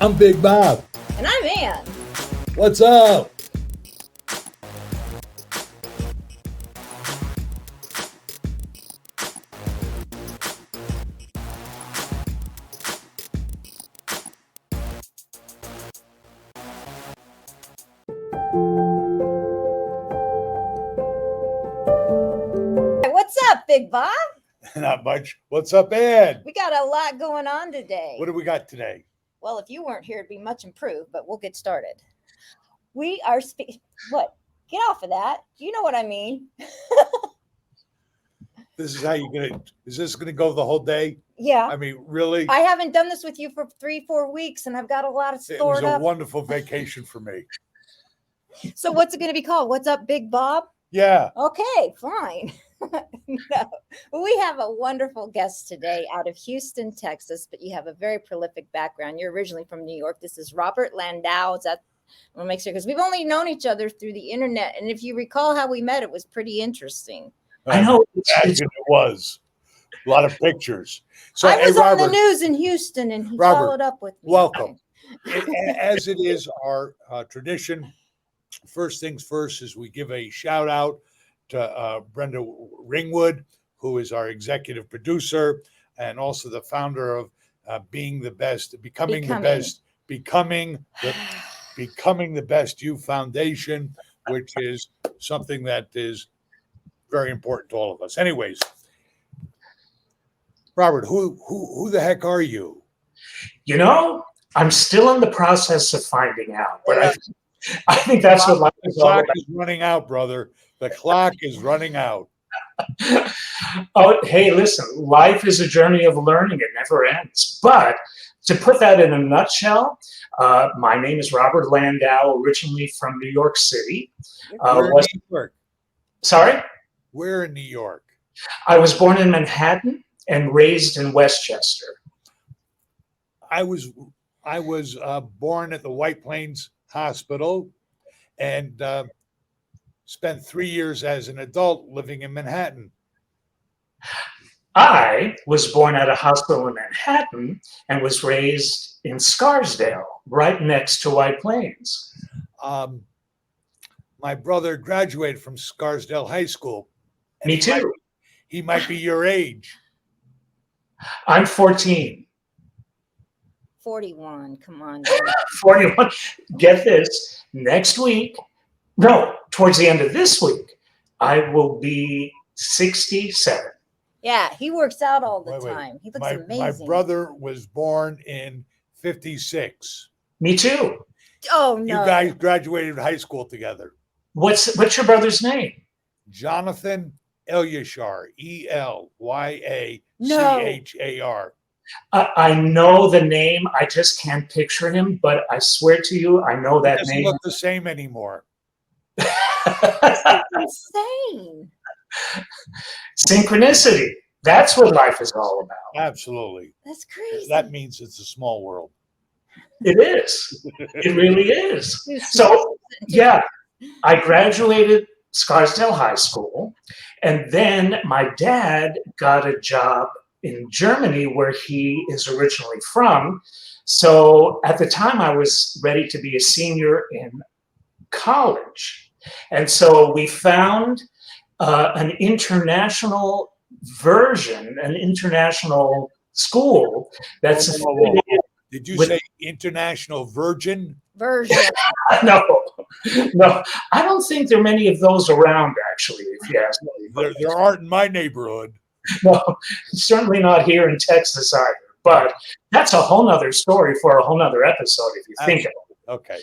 I'm Big Bob. And I'm Ann. What's up? What's up, Big Bob? Not much. What's up, Ed? We got a lot going on today. What do we got today? Well, if you weren't here, it'd be much improved, but we'll get started. We are what? Get off of that. You know what I mean. This is how you're gonna. Is this gonna go the whole day? Yeah. I mean, really? I haven't done this with you for 3-4 weeks, and I've got a lot of stored It was a up. wonderful vacation for me. So what's it going to be called? What's up, Big Bob? Yeah. Okay, fine. No, we have a wonderful guest today out of Houston, Texas, but you have a very prolific background. You're originally from New York. This is Robert Landau. Is that? I want to make sure because we've only known each other through the internet, and if you recall how we met, it was pretty interesting. I know it was a lot of pictures. So I was Robert, on the news in Houston, and he followed up with me. Welcome. As it is our tradition, first things first is we give a shout out to Brenda Ringwood, who is our executive producer and also the founder of Becoming the Best You Foundation, which is something that is very important to all of us. Anyways, Robert, who the heck are you? You know, I'm still in the process of finding out, but I think that's what life is all about. The clock is running out, brother. The clock is running out. Oh, hey, listen, life is a journey of learning. It never ends. But to put that in a nutshell, my name is Robert Landau, originally from New York City. Where in New York? Sorry? Where in New York? I was born in Manhattan and raised in Westchester. I was born at the White Plains Hospital and spent 3 years as an adult living in Manhattan. I was born at a hospital in Manhattan and was raised in Scarsdale, right next to White Plains. My brother graduated from Scarsdale High School. Me too. He might be your age. I'm 14. 41. Come on. 41. Get this. Next week, no, towards the end of this week, I will be 67. Yeah, he works out all the time. He looks amazing. My brother was born in 56. Me too. Oh, no. You guys graduated high school together. What's your brother's name? Jonathan Elyashar, Elyachar. I know the name. I just can't picture him, but I swear to you, I know that name. He doesn't look the same anymore. That's insane. Synchronicity. That's what life is all about. Absolutely. That's crazy. That means it's a small world. It is. It really is. So, yeah, I graduated Scarsdale High School, and then my dad got a job in Germany, where he is originally from. So at the time, I was ready to be a senior in college. And so we found an international version, an international school that's affiliated. Did you say international virgin? Version. No. I don't think there are many of those around, actually, if you ask me. There aren't in my neighborhood. No, certainly not here in Texas either. But that's a whole nother story for a whole nother episode, if you think of it. Okay.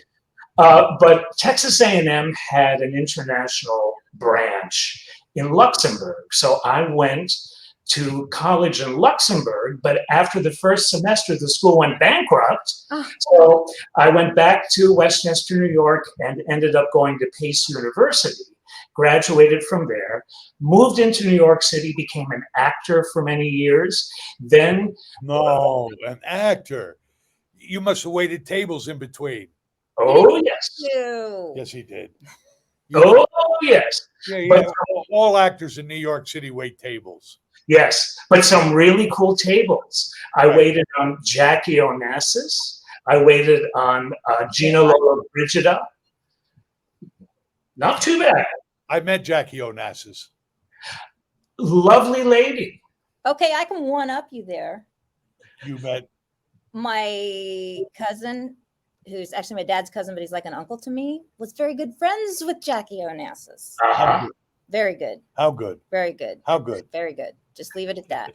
But Texas A&M had an international branch in Luxembourg. So I went to college in Luxembourg, but after the first semester, the school went bankrupt. So I went back to Westchester, New York, and ended up going to Pace University. Graduated from there, moved into New York City, became an actor for many years. Then... No, an actor. You must have waited tables in between. Oh, yes. Yes, he did. Oh, yes. Yeah, but all actors in New York City wait tables. Yes, but some really cool tables. I waited on Jackie Onassis. I waited on Gina Lola Brigida. Not too bad. I met Jackie Onassis. Lovely lady. Okay, I can one up you there. You met My cousin, who's actually my dad's cousin, but he's like an uncle to me, was very good friends with Jackie Onassis. Uh-huh. Very good. how good? Very good. How good? Very good. Just leave it at that.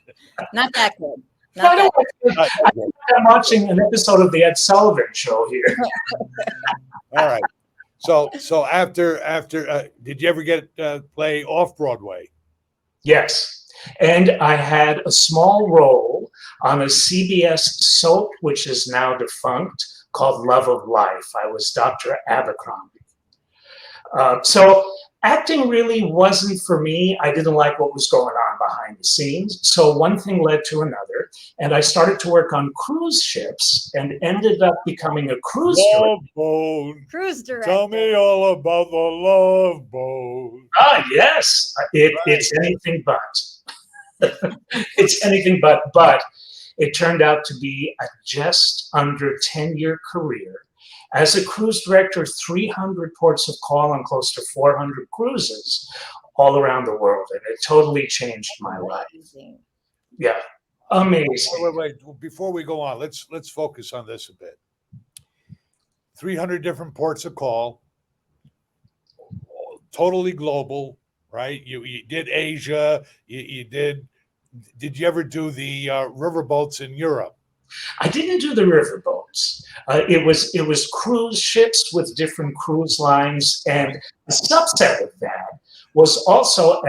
Not that good. Why Not that don't I'm watching an episode of the Ed Sullivan Show here. All right. So after did you ever get play off Broadway? Yes. And I had a small role on a CBS soap, which is now defunct, called Love of Life. I was Dr. Abercrombie. So acting really wasn't for me. I didn't like what was going on behind the scenes. So one thing led to another. And I started to work on cruise ships and ended up becoming a cruise director. Love Boat. Cruise director. Tell me all about the Love Boat. Ah, yes. It's anything but. It's anything but it turned out to be a just under 10-year career. As a cruise director, 300 ports of call on close to 400 cruises all around the world. And it totally changed my life. Amazing. Yeah, amazing. Wait. Before we go on, let's focus on this a bit. 300 different ports of call, totally global, right? You did Asia. You did you ever do the riverboats in Europe? I didn't do the riverboats. It was cruise ships with different cruise lines, and a subset of that was also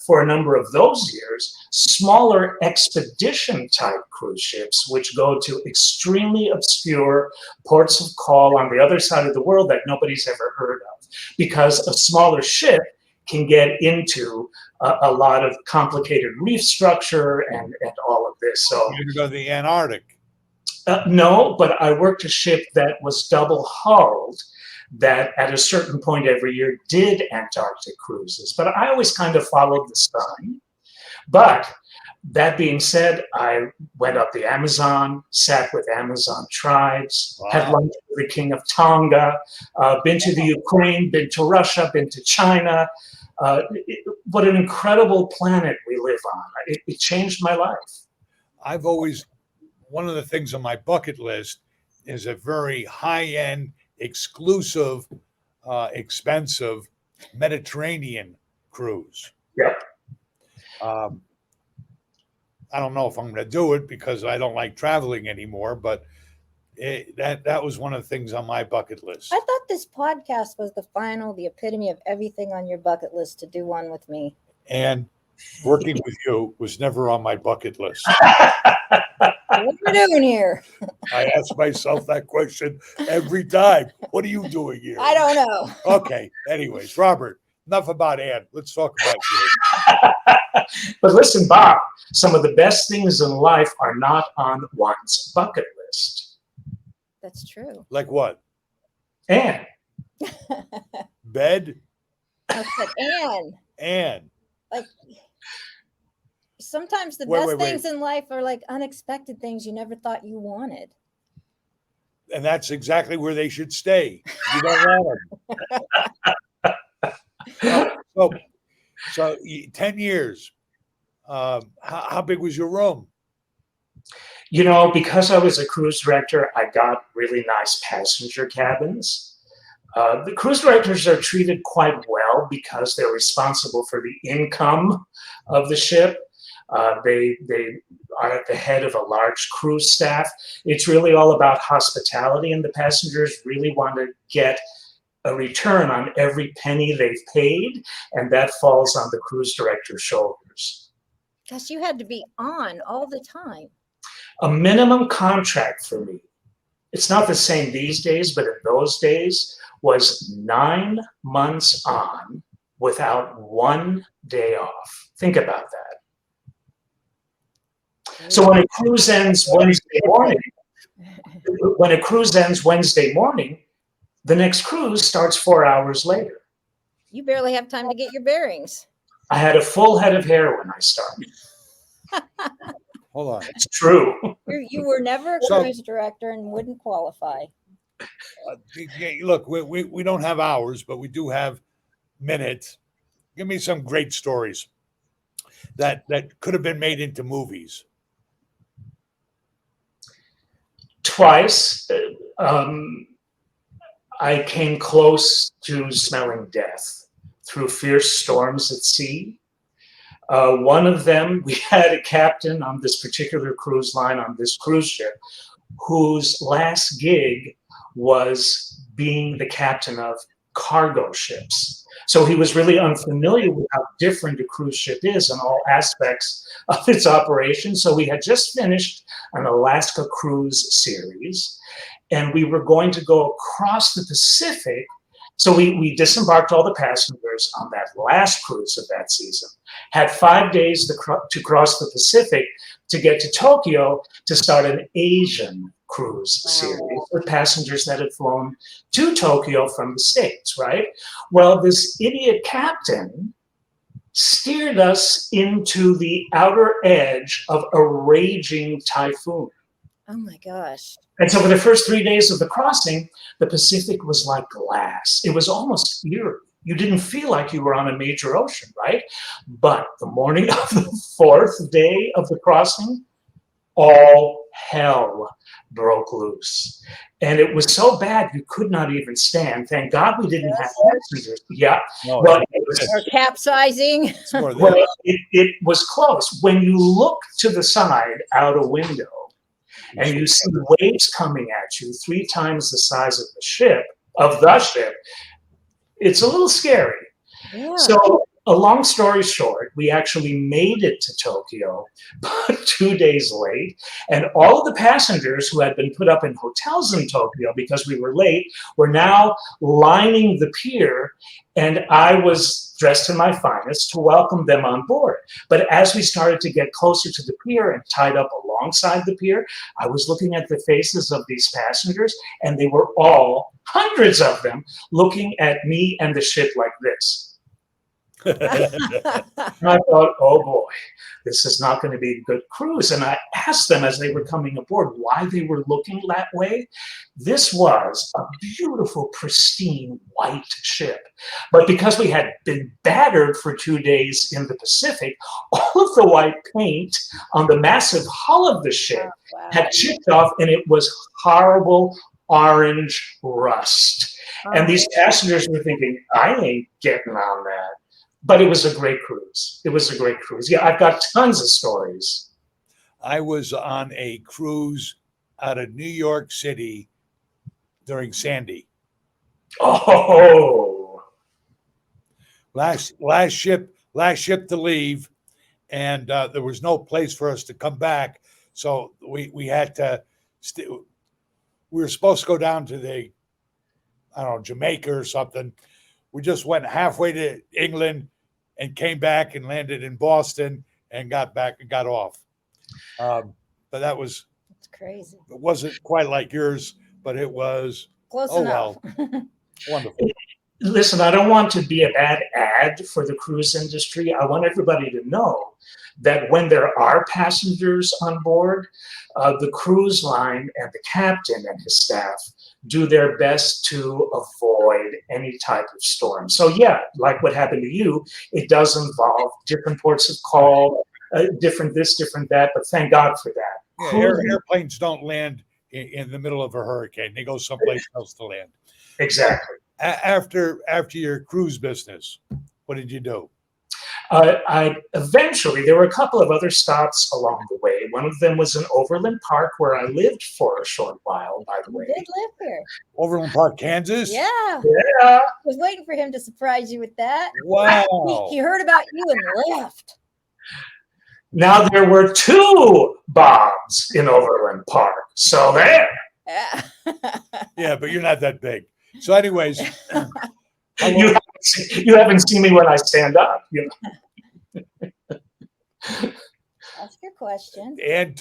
for a number of those years smaller expedition type cruise ships, which go to extremely obscure ports of call on the other side of the world that nobody's ever heard of, because a smaller ship can get into a lot of complicated reef structure and all of this. So You ever go to the Antarctic? no, but I worked a ship that was double hulled that at a certain point every year did Antarctic cruises. But I always kind of followed the sun. But that being said, I went up the Amazon, sat with Amazon tribes, had lunch with the King of Tonga, been to the Ukraine, been to Russia, been to China. What an incredible planet we live on. It changed my life. One of the things on my bucket list is a very high-end, exclusive, expensive Mediterranean cruise. Yep. I don't know if I'm going to do it because I don't like traveling anymore, but that was one of the things on my bucket list. I thought this podcast was the epitome of everything on your bucket list to do one with me. And working with you was never on my bucket list. What are we doing here? I ask myself that question every time. What are you doing here? I don't know. Okay. Anyways, Robert, enough about Ann. Let's talk about you. But listen, Bob, some of the best things in life are not on one's bucket list. That's true. Like what? And Bed? I said, Ann. like, sometimes the Wait. best things in life are like unexpected things you never thought you wanted. And that's exactly where they should stay. You don't want them. So 10 years. How big was your room? you know, because I was a cruise director, I got really nice passenger cabins. The cruise directors are treated quite well because they're responsible for the income of the ship. They are at the head of a large cruise staff. It's really all about hospitality, and the passengers really want to get a return on every penny they've paid, and that falls on the cruise director's shoulders. Gosh, you had to be on all the time. A minimum contract for me, it's not the same these days, but in those days, was 9 months on without 1 day off. Think about that. So when a cruise ends Wednesday morning, the next cruise starts 4 hours later. You barely have time to get your bearings. I had a full head of hair when I started. Hold on. It's true. You were never a So- cruise director and wouldn't qualify. Look, we don't have hours, but we do have minutes. Give me some great stories that could have been made into movies. Twice, I came close to smelling death through fierce storms at sea. One of them, we had a captain on this particular cruise line on this cruise ship whose last gig was being the captain of cargo ships. So he was really unfamiliar with how different a cruise ship is in all aspects of its operation. So we had just finished an Alaska cruise series, and we were going to go across the Pacific. So we disembarked all the passengers on that last cruise of that season, had 5 days to cross the Pacific to get to Tokyo to start an Asian cruise series with passengers that had flown to Tokyo from the States, right? Well, this idiot captain steered us into the outer edge of a raging typhoon. Oh my gosh. And so for the first 3 days of the crossing, the Pacific was like glass. It was almost eerie. You didn't feel like you were on a major ocean, right? But the morning of the fourth day of the crossing, all hell broke loose. And it was so bad you could not even stand. Thank God we didn't have passengers. Yeah. No, Well, it was, Or capsizing. it's more than well, it was close. When you look to the side out a window and you see waves coming at you 3 times the size of the ship, it's a little scary. Yeah. So, a long story short, we actually made it to Tokyo, but 2 days late. And all of the passengers who had been put up in hotels in Tokyo because we were late were now lining the pier. And I was dressed in my finest to welcome them on board. But as we started to get closer to the pier and tied up alongside the pier, I was looking at the faces of these passengers, and they were all, hundreds of them, looking at me and the ship like this. And I thought, oh boy, this is not going to be a good cruise. And I asked them as they were coming aboard why they were looking that way. This was a beautiful, pristine white ship. But because we had been battered for 2 days in the Pacific, all of the white paint on the massive hull of the ship had chipped off, and it was horrible orange rust. And these passengers were thinking, I ain't getting on that. But it was a great cruise. It was a great cruise. Yeah, I've got tons of stories. I was on a cruise out of New York City during Sandy. Oh, Last ship to leave, and there was no place for us to come back. So we had to. We were supposed to go down to Jamaica or something. We just went halfway to England and came back and landed in Boston and got back and got off. But that's crazy. It wasn't quite like yours, but it was Close enough. Well, wonderful. Listen, I don't want to be a bad ad for the cruise industry. I want everybody to know that when there are passengers on board, the cruise line and the captain and his staff do their best to avoid any type of storm. So yeah, like what happened to you, it does involve different ports of call, different this, different that, but thank God for that. Yeah, airplanes don't land in the middle of a hurricane. They go someplace else to land. Exactly. After your cruise business, what did you do? I eventually, there were a couple of other stops along the way. One of them was in Overland Park, where I lived for a short while, by the way. You did live here. Overland Park, Kansas? Yeah. Yeah. I was waiting for him to surprise you with that. Wow. He heard about you and left. Now there were 2 Bobs in Overland Park. So there. Yeah. Yeah, but you're not that big. So anyways. You haven't seen me when I stand up. You know? Ask your question. And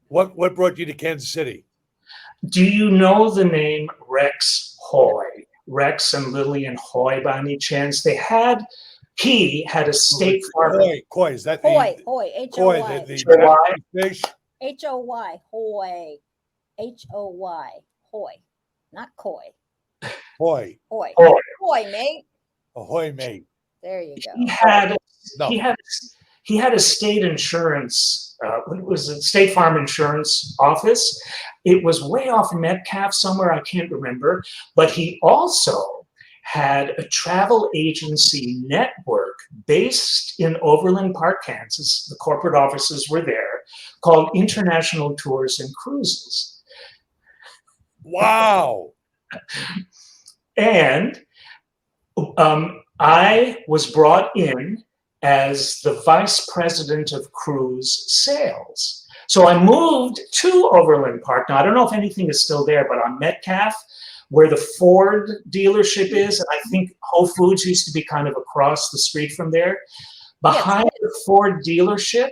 what brought you to Kansas City? Do you know the name Rex Hoy? Rex and Lillian Hoy, by any chance? They had He had a state farm. Koi, is that Hoy, the hoy, koi, H-O-Y. the H-O-Y? Japanese fish? H-O-Y, hoy. H-O-Y, hoy. Not koi. Koi, Hoy. Hoy. Hoy, mate. ahoy, mate. There you go. He had No. he had a state insurance. It was a State Farm insurance office. It was way off in Metcalf somewhere. I can't remember. But he also had a travel agency network based in Overland Park, Kansas. The corporate offices were there, called International Tours and Cruises. Wow. And I was brought in as the vice president of cruise sales. So I moved to Overland Park. Now, I don't know if anything is still there, but on Metcalf, where the Ford dealership is, and I think Whole Foods used to be kind of across the street from there. Behind the Ford dealership,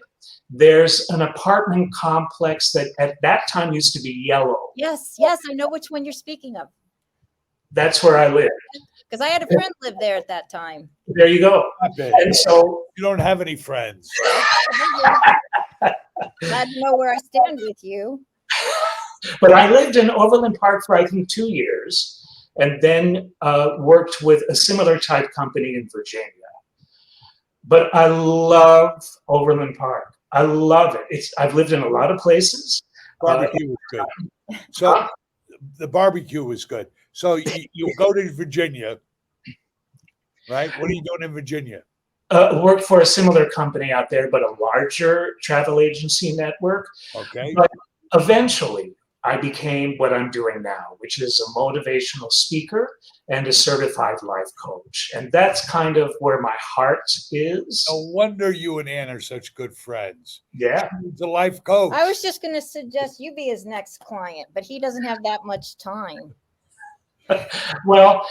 there's an apartment complex that at that time used to be yellow. Yes, yes, I know which one you're speaking of. That's where I live. Because I had a friend live there at that time. There you go. Not bad. And so You don't have any friends. Glad to know where I stand with you. but I lived in Overland Park for, I think, 2 years, and then worked with a similar type company in Virginia. But I love Overland Park. I love it. I've lived in a lot of places. Barbecue was good. So the barbecue was good. So you go to Virginia, right? What are you doing in Virginia? Worked for a similar company out there, but a larger travel agency network. Okay. But eventually, I became what I'm doing now, which is a motivational speaker and a certified life coach. And that's kind of where my heart is. No wonder you and Ann are such good friends. Yeah. She's a life coach. I was just going to suggest you be his next client, but he doesn't have that much time. Well,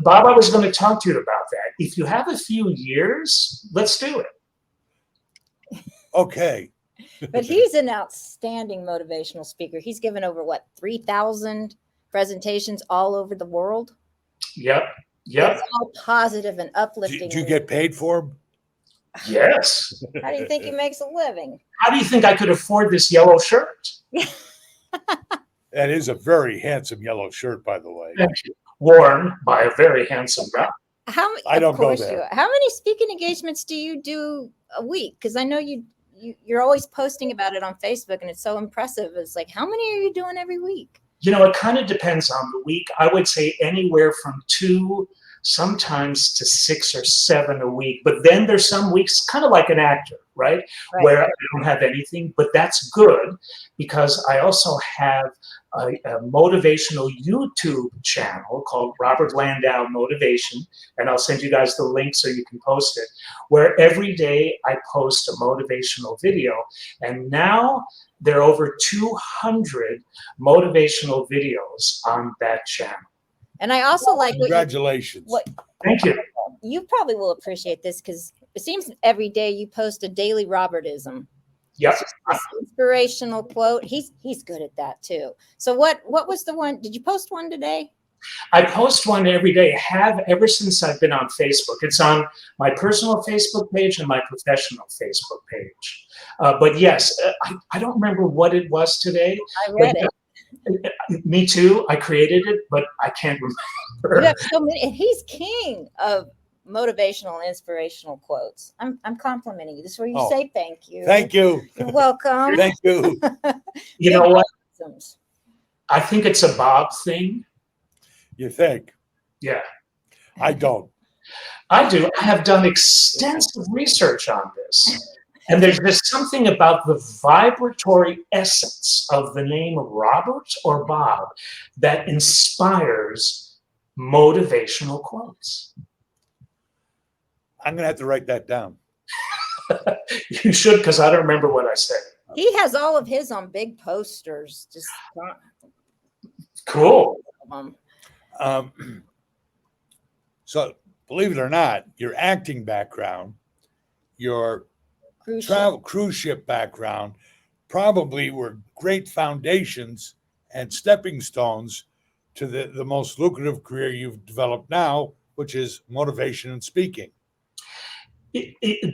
Bob, I was going to talk to you about that. If you have a few years, let's do it. Okay. But he's an outstanding motivational speaker. He's given over, 3,000 presentations all over the world? Yep. Yep. It's all positive and uplifting. Do you get paid for them? Yes. How do you think he makes a living? How do you think I could afford this yellow shirt? That is a very handsome yellow shirt, by the way. Thank you. Worn by a very handsome guy. I don't go there. How many speaking engagements do you do a week? Because I know you're always posting about it on Facebook, and it's so impressive. It's like, how many are you doing every week? You know, it kind of depends on the week. I would say anywhere from 2, sometimes to 6 or 7 a week. But then there's some weeks, kind of like an actor, right? Where I don't have anything, but that's good because I also have a motivational YouTube channel called Robert Landau Motivation, and I'll send you guys the link so you can post it, where every day I post a motivational video. And now there are over 200 motivational videos on that channel. And I also like Congratulations. Thank you. You probably will appreciate this because it seems every day you post a daily Robertism. Yep. This inspirational quote. He's good at that too. So what was the one? Did you post one today? I post one every day, have ever since I've been on Facebook. It's on my personal Facebook page and my professional Facebook page. But yes, I don't remember what it was today. I read it. Me too. I created it, but I can't remember. You have so many, and he's king of motivational and inspirational quotes. I'm complimenting you. This is where you say thank you. Thank you. You're welcome. Thank you. You know what? Motivations. I think it's a Bob thing. You think? Yeah, I don't. I do. I have done extensive research on this. And there's just something about the vibratory essence of the name Robert or Bob that inspires motivational quotes. I'm going to have to write that down. You should, because I don't remember what I said. He has all of his on big posters. Just Cool. So believe it or not, your acting background, your cruise ship background probably were great foundations and stepping stones to the most lucrative career you've developed now, which is motivation and speaking.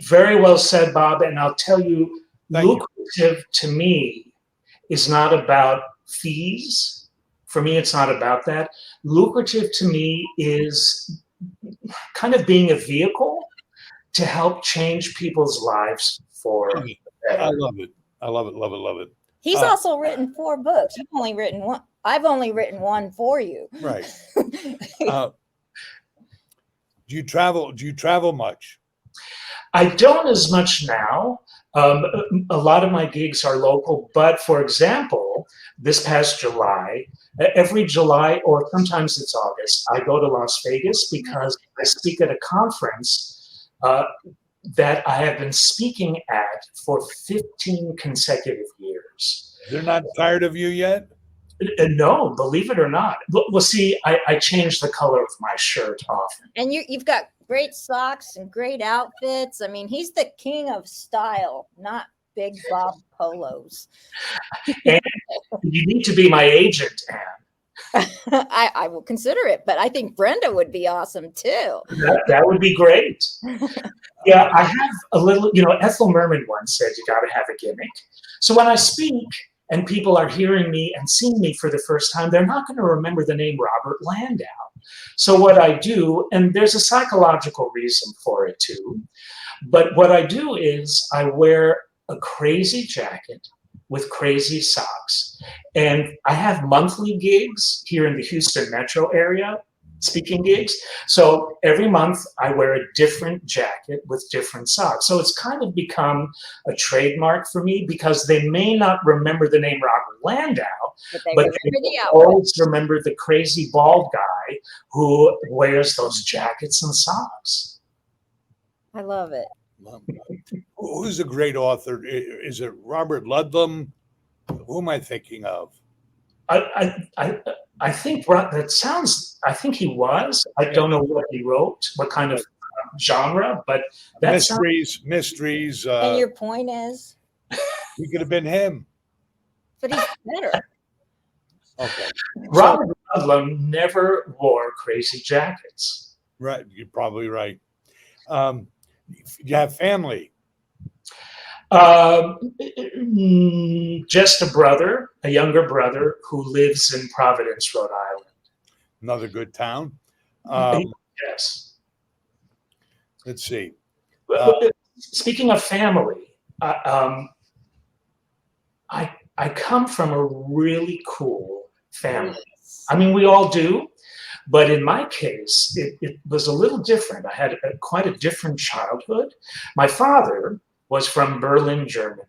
Very well said, Bob. And I'll tell you, Thank you. lucrative to me is not about fees. For me, it's not about that. Lucrative to me is kind of being a vehicle to help change people's lives for the I better. love it. I love it, love it, love it. He's also written 4 books. You've only written one. I've only written one for you. Right. Do you travel much? I don't as much now. A lot of my gigs are local, but for example, this past July, every July, or sometimes it's August, I go to Las Vegas because I speak at a conference that I have been speaking at for 15 consecutive years. They're not tired of you yet? No, believe it or not. Well, see, I change the color of my shirt often. And you've got great socks and great outfits. I mean, he's the king of style, not big Bob polos. And you need to be my agent, Anne. I will consider it, but I think Brenda would be awesome too. That would be great. Yeah, I have a little, Ethel Merman once said you got to have a gimmick. So when I speak and people are hearing me and seeing me for the first time, they're not going to remember the name Robert Landau. So what I do, and there's a psychological reason for it too, but what I do is I wear a crazy jacket with crazy socks. And I have monthly gigs here in the Houston metro area, speaking gigs. So every month I wear a different jacket with different socks. So it's kind of become a trademark for me because they may not remember the name Robert Landau, but they always remember the crazy bald guy who wears those jackets and socks. I love it. Who's a great author? Is it Robert Ludlum? Who am I thinking of? I think that sounds. I think he was. I don't know what he wrote, what kind of genre, but that's mysteries. And your point is, he could have been him. But he's better. Okay. Robert Ludlum never wore crazy jackets. Right, you're probably right. You have family? Just a younger brother who lives in Providence, Rhode Island. Another good town. Yes. Let's see. Speaking of family, I come from a really cool family. I mean, we all do. But in my case, it was a little different. I had quite a different childhood. My father was from Berlin, Germany,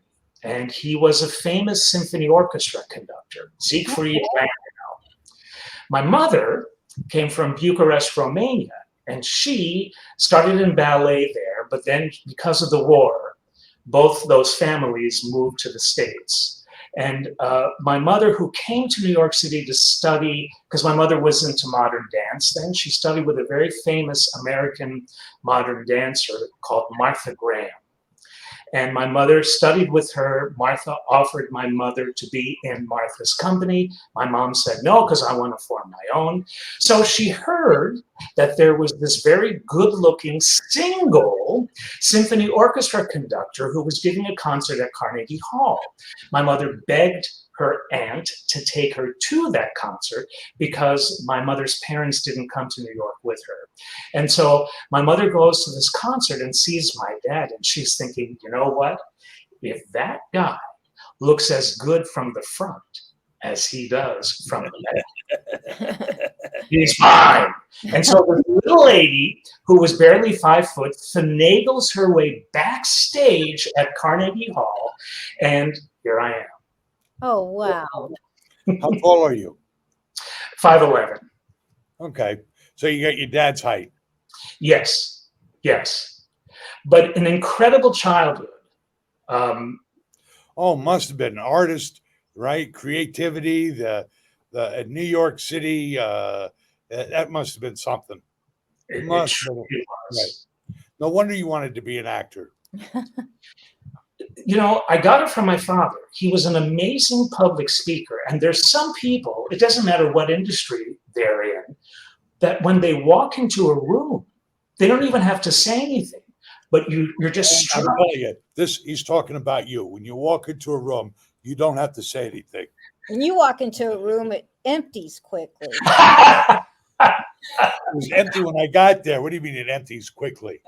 and he was a famous symphony orchestra conductor, Siegfried Landau. My mother came from Bucharest, Romania, and she started in ballet there, but then because of the war, both those families moved to the States. And my mother, who came to New York City to study, because my mother was into modern dance then, she studied with a very famous American modern dancer called Martha Graham. And my mother studied with her. Martha offered my mother to be in Martha's company. My mom said no, because I want to form my own. So she heard that there was this very good-looking single symphony orchestra conductor who was giving a concert at Carnegie Hall. My mother begged her aunt to take her to that concert because my mother's parents didn't come to New York with her. And so my mother goes to this concert and sees my dad, and she's thinking, you know what? If that guy looks as good from the front as he does from the back, he's fine. And so the little lady, who was barely 5 foot, finagles her way backstage at Carnegie Hall, and here I am. Oh, wow. How tall are you? 5'11". Okay. So you got your dad's height. Yes. But an incredible childhood. Must have been an artist, right? Creativity, the New York City, that must have been something. It was. Right. No wonder you wanted to be an actor. I got it from my father. He was an amazing public speaker. And there's some people, it doesn't matter what industry they're in, that when they walk into a room, they don't even have to say anything. but you're just I'm struck. telling you, he's talking about you. When you walk into a room, you don't have to say anything. When you walk into a room, it empties quickly. It was empty when I got there. What do you mean it empties quickly?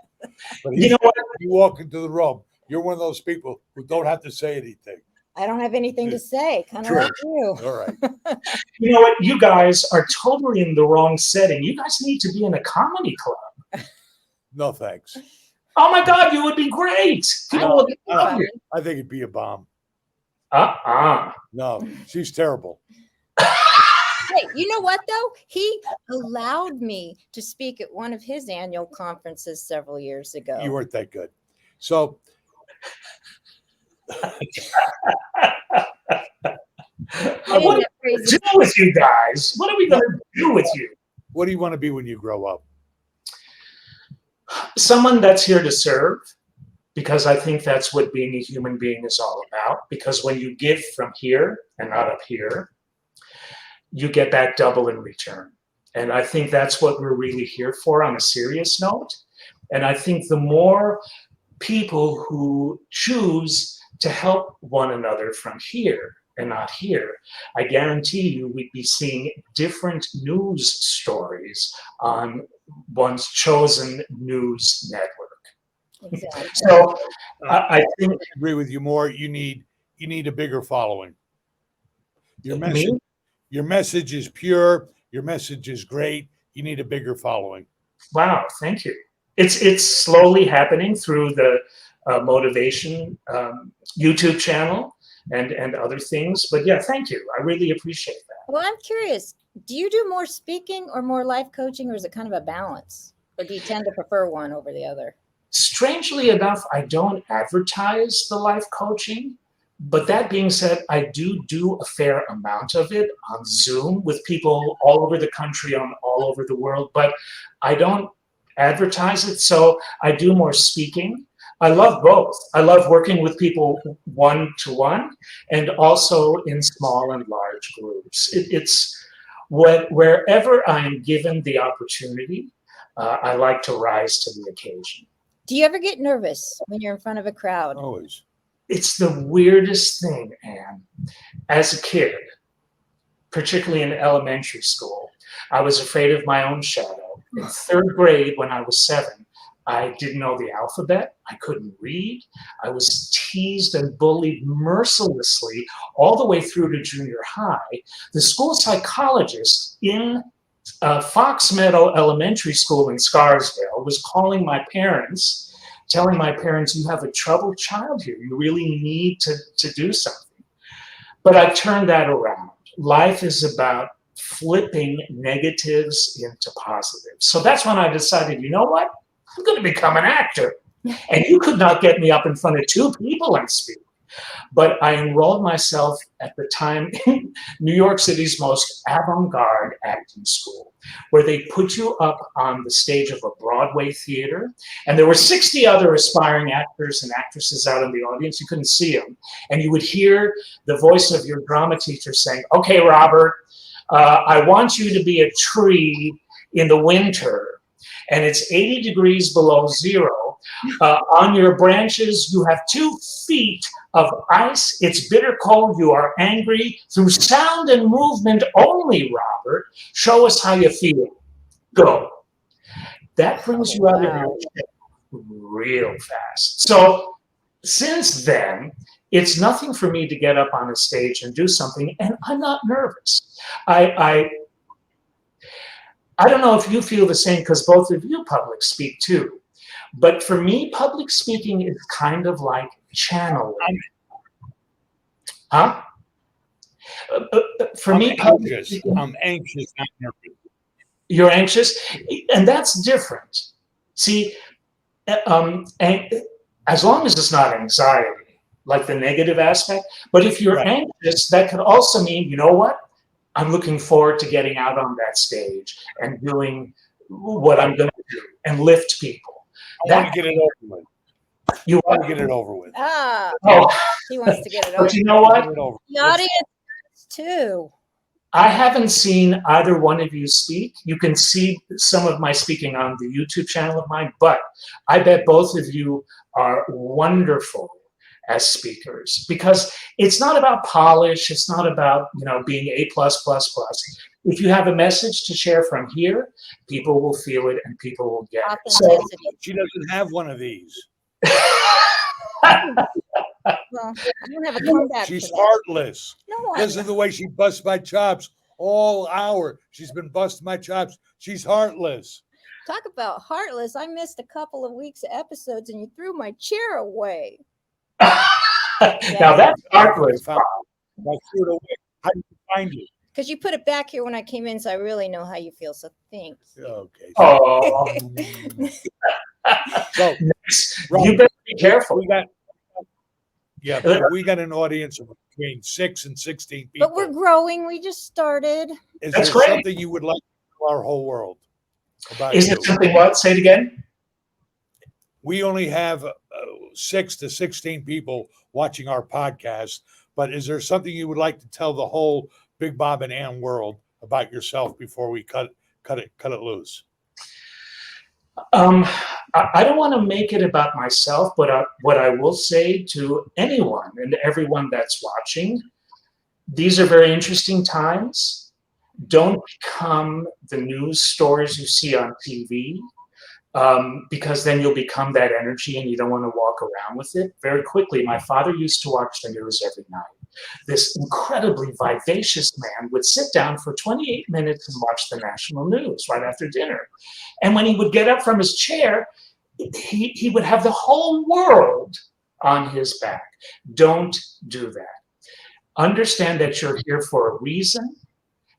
But You know what? you walk into the room, you're one of those people who don't have to say anything. I don't have anything to say, kind of True. like you. All right. You know what? You guys are totally in the wrong setting. You guys need to be in a comedy club. No thanks. Oh my God, you would be great. People No, would I love you. think it'd be a bomb. No. She's terrible. Hey, you know what though? He allowed me to speak at one of his annual conferences several years ago. You weren't that good. So What are we going to do with you guys? What are we going to do with you? what do you want to be when you grow up? Someone that's here to serve, because I think that's what being a human being is all about. Because when you give from here and not up here, you get back double in return. And I think that's what we're really here for on a serious note. And I think the more people who choose to help one another from here and not here, I guarantee you we'd be seeing different news stories on one's chosen news network. Exactly. So I think I agree with you more. You need a bigger following. Your message is pure. Your message is great. You need a bigger following. Wow, thank you. It's slowly happening through the motivation YouTube channel and other things. But yeah, thank you. I really appreciate that. Well, I'm curious. Do you do more speaking or more life coaching, or is it kind of a balance? Or do you tend to prefer one over the other? Strangely enough, I don't advertise the life coaching. But that being said, I do a fair amount of it on Zoom with people all over the country, all over the world. But I don't advertise it, so I do more speaking. I love both. I love working with people one-to-one and also in small and large groups. It's wherever I am given the opportunity, I like to rise to the occasion. Do you ever get nervous when you're in front of a crowd? Always. It's the weirdest thing, Anne. As a kid, particularly in elementary school, I was afraid of my own shadow. In third grade, when I was 7, I didn't know the alphabet. I couldn't read. I was teased and bullied mercilessly all the way through to junior high. The school psychologist in Fox Meadow Elementary School in Scarsdale was calling my parents, telling my parents, you have a troubled child here. You really need to do something. But I turned that around. Life is about flipping negatives into positives. So that's when I decided, you know what? I'm going to become an actor. And you could not get me up in front of 2 people and speak. But I enrolled myself at the time in New York City's most avant-garde acting school, where they put you up on the stage of a Broadway theater. And there were 60 other aspiring actors and actresses out in the audience. You couldn't see them. And you would hear the voice of your drama teacher saying, okay, Robert, I want you to be a tree in the winter. And it's 80 degrees below zero. On your branches, you have 2 feet of ice. It's bitter cold. You are angry. Through sound and movement only, Robert. Show us how you feel. Go. That brings you out of your chair real fast. So since then, it's nothing for me to get up on a stage and do something, and I'm not nervous. I don't know if you feel the same, because both of you public speak too. But for me, public speaking is kind of like channeling. Huh? For me, I'm anxious, not nervous. You're anxious, and that's different. See, as long as it's not anxiety, like the negative aspect. But if you're anxious, that could also mean, you know what? I'm looking forward to getting out on that stage and doing what I'm going to do and lift people. I want to get it over with. You want to get it over with. Ah, Oh, he wants to get it over. but you know what? The audience too. I haven't seen either one of you speak. You can see some of my speaking on the YouTube channel of mine, but I bet both of you are wonderful as speakers, because it's not about polish. It's not about, being A+++. If you have a message to share from here, people will feel it and people will get it. So, Authenticity. She doesn't have one of these. Well, I don't have a comeback She's for that. heartless. No, I'm Listen to the way she busts my chops all hour. She's been busting my chops. She's heartless. Talk about heartless. I missed a couple of weeks of episodes and you threw my chair away. Now that's heartless. I threw it away. How did you find it? Because you put it back here when I came in, so I really know how you feel. So thanks. Okay. Oh, So, you better be careful. we got an audience of between 6 and 16 people. But we're growing. We just started. Is That's there great. something you would like to tell our whole world about Is you? it something what? Say it again. We only have 6 to 16 people watching our podcast, but is there something you would like to tell the whole Big Bob and Ann world about yourself before we cut it loose? I don't want to make it about myself, but what I will say to anyone and everyone that's watching, these are very interesting times. Don't become the news stories you see on TV, because then you'll become that energy and you don't want to walk around with it. Very quickly, my father used to watch the news every night. This incredibly vivacious man would sit down for 28 minutes and watch the national news right after dinner. And when he would get up from his chair, he would have the whole world on his back. Don't do that. Understand that you're here for a reason.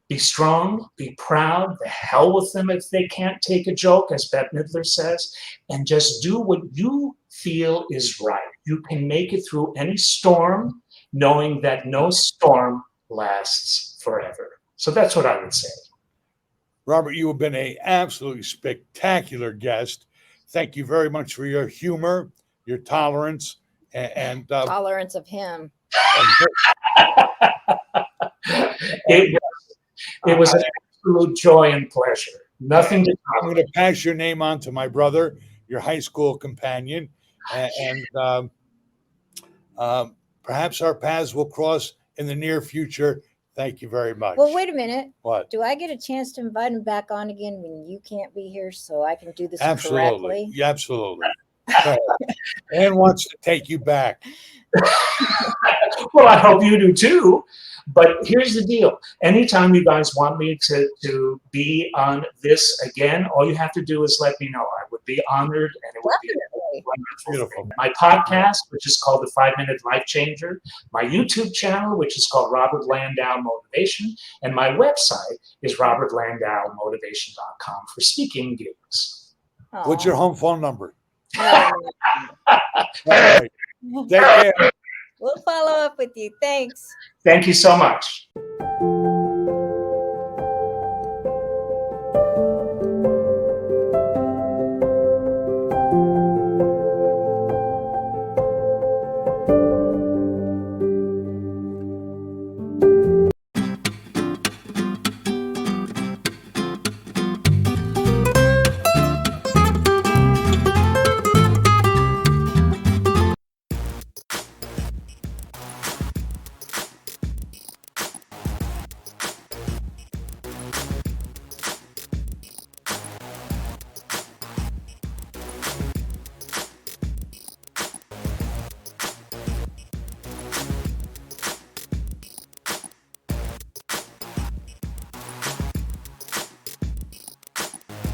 Be strong, be proud, the hell with them if they can't take a joke, as Bette Midler says, and just do what you feel is right. You can make it through any storm, knowing that no storm lasts forever. So that's what I would say. Robert, you have been an absolutely spectacular guest. Thank you very much for your humor, your tolerance, and Tolerance of him. It was an absolute joy and pleasure. Nothing to I'm going to pass your name on to my brother, your high school companion, and perhaps our paths will cross in the near future. Thank you very much. Well, wait a minute. What? Do I get a chance to invite him back on again when you can't be here so I can do this Absolutely. correctly? Yeah, absolutely. Ann wants to take you back. Well, I hope you do too. But here's the deal. Anytime you guys want me to be on this again, all you have to do is let me know. I would be honored, and it would be a wonderful Beautiful. thing. My podcast, which is called The 5-Minute Life Changer, my YouTube channel, which is called Robert Landau Motivation, and my website is robertlandaumotivation.com for speaking gigs. What's your home phone number? Aw. All right. Take care. We'll follow up with you. Thanks. Thank you so much.